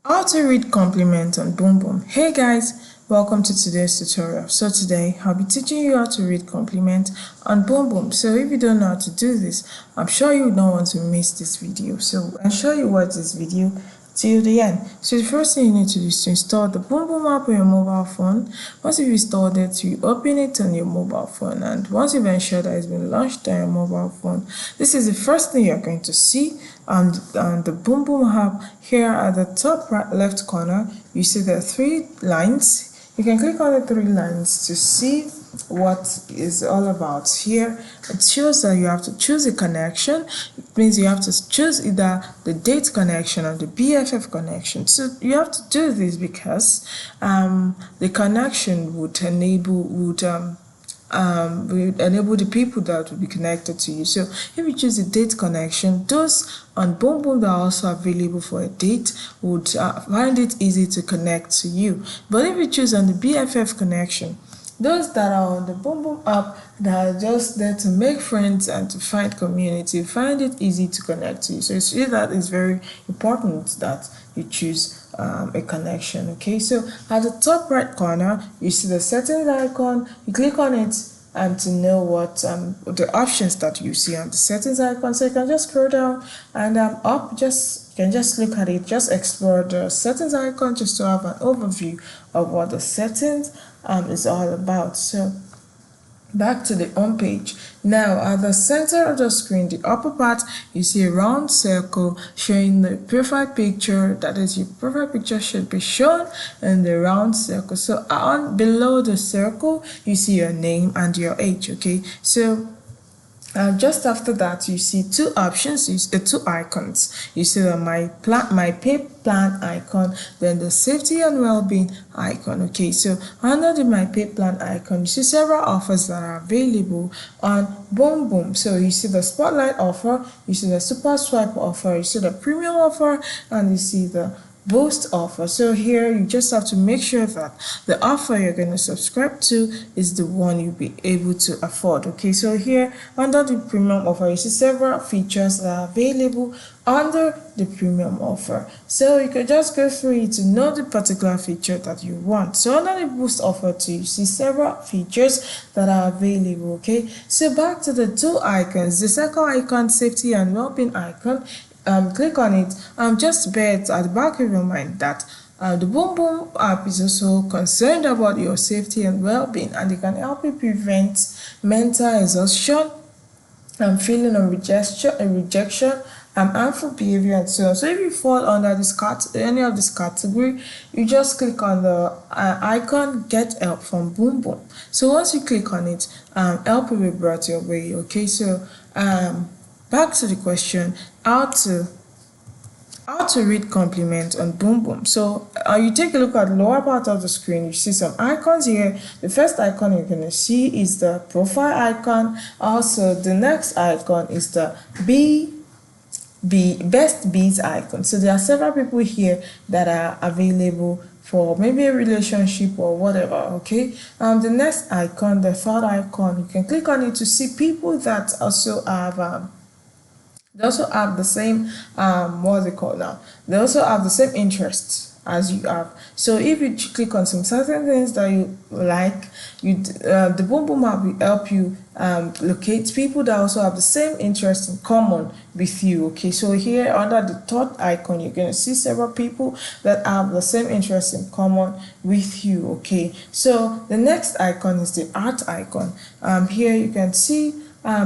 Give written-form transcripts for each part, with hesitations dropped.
How to read compliments on Bumble. Hey guys, welcome to today's tutorial. So today I'll be teaching you how to read compliments on Bumble. So if you don't know how to do this, I'm sure you don't want to miss this video. So ensure you watch this video till the end. So the first thing you need to do is to install the Bumble app on your mobile phone. Once you've installed it, you open it on your mobile phone, and once you've ensured that it's been launched on your mobile phone, this is the first thing you're going to see on the Bumble app. Here at the top right left corner, you see the three lines. You can click on the three lines to see what is all about. Here it shows that you have to choose a connection. It means you have to choose either the date connection or the BFF connection. So you have to do this because the connection would enable the people that will be connected to you. So if you choose a date connection, those on Bumble that are also available for a date would find it easy to connect to you. But if you choose on the BFF connection, those that are on the Bumble app that are just there to make friends and to find community, find it easy to connect to you. So you see that it's very important that you choose a connection. Okay, so at the top right corner, you see the settings icon. You click on it and to know what the options that you see on the settings icon. So you can just scroll down and up, you can just look at it, just explore the settings icon just to have an overview of what the settings is all about. So back to the home page. Now at the center of the screen, the upper part, you see a round circle showing the profile picture. That is, your profile picture should be shown in the round circle. So on below the circle, you see your name and your age. Okay, so just after that, you see two options, two icons. You see the my pay plan icon, then the safety and well-being icon. Okay, so under the my pay plan icon, you see several offers that are available on Bumble. So you see the spotlight offer, you see the super swipe offer, you see the premium offer, and you see the boost offer. So here you just have to make sure that the offer you're going to subscribe to is the one you'll be able to afford. Okay, so here under the premium offer, you see several features that are available under the premium offer. So you can just go through it to know the particular feature that you want. So under the boost offer too, you see several features that are available. Okay, so back to the two icons. The second icon, safety and well-being icon, click on it. Just bear it at the back of your mind that the Bumble app is also concerned about your safety and well-being, and they can help you prevent mental exhaustion, feeling of rejection, harmful behavior, and so on. So if you fall under any of this category, you just click on the icon "Get Help" from Bumble. So once you click on it, help will be brought your way. Okay, so back to the question, how to read compliments on Bumble. So you take a look at the lower part of the screen, you see some icons here. The first icon you're going to see is the profile icon. Also the next icon is the best bees icon. So there are several people here that are available for maybe a relationship or whatever. Okay, the next icon, the third icon, you can click on it to see people that also have they also have the same what's it called now? They also have the same interests as you have. So if you click on some certain things that you like, the Bumble map will help you locate people that also have the same interest in common with you. Okay, so here under the third icon, you're going to see several people that have the same interest in common with you. Okay, so the next icon is the art icon. Here you can see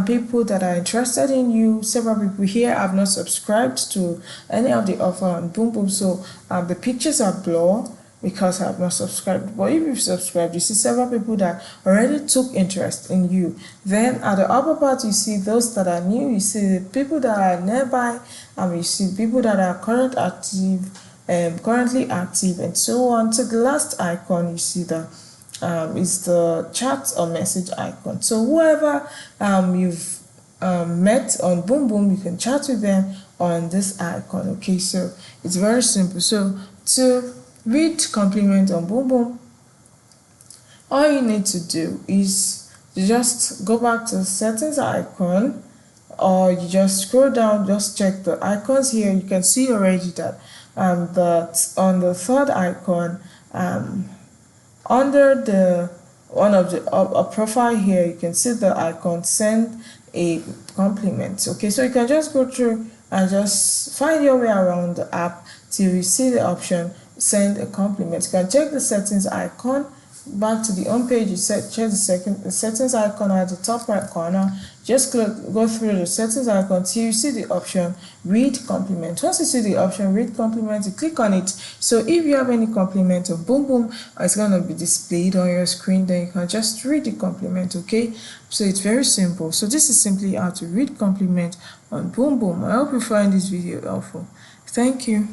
people that are interested in you. Several people here have not subscribed to any of the offer on Bumble, so the pictures are blurred because I have not subscribed. But if you've subscribed, you see several people that already took interest in you. Then at the upper part, you see those that are new. You see the people that are nearby, and you see people that are currently active, and so on. To the last icon, you see the is the chat or message icon. So whoever you've met on Bumble, you can chat with them on this icon. Okay, so it's very simple. So to read compliment on Bumble, all you need to do is just go back to the settings icon or you just scroll down, just check the icons here. You can see already that on the third icon, um, under the one of the a profile here, you can see the icon send a compliment. Okay, so you can just go through and just find your way around the app till you see the option send a compliment. You can check the settings icon. Back to the home page, you check the settings icon at the top right corner. Just go through the settings icon till you see the option read compliment. Once you see the option read compliment, you click on it. So if you have any compliment of Boom Boom, it's going to be displayed on your screen. Then you can just read the compliment. Okay, so it's very simple. So this is simply how to read compliment on Boom Boom. I hope you find this video helpful. Thank you.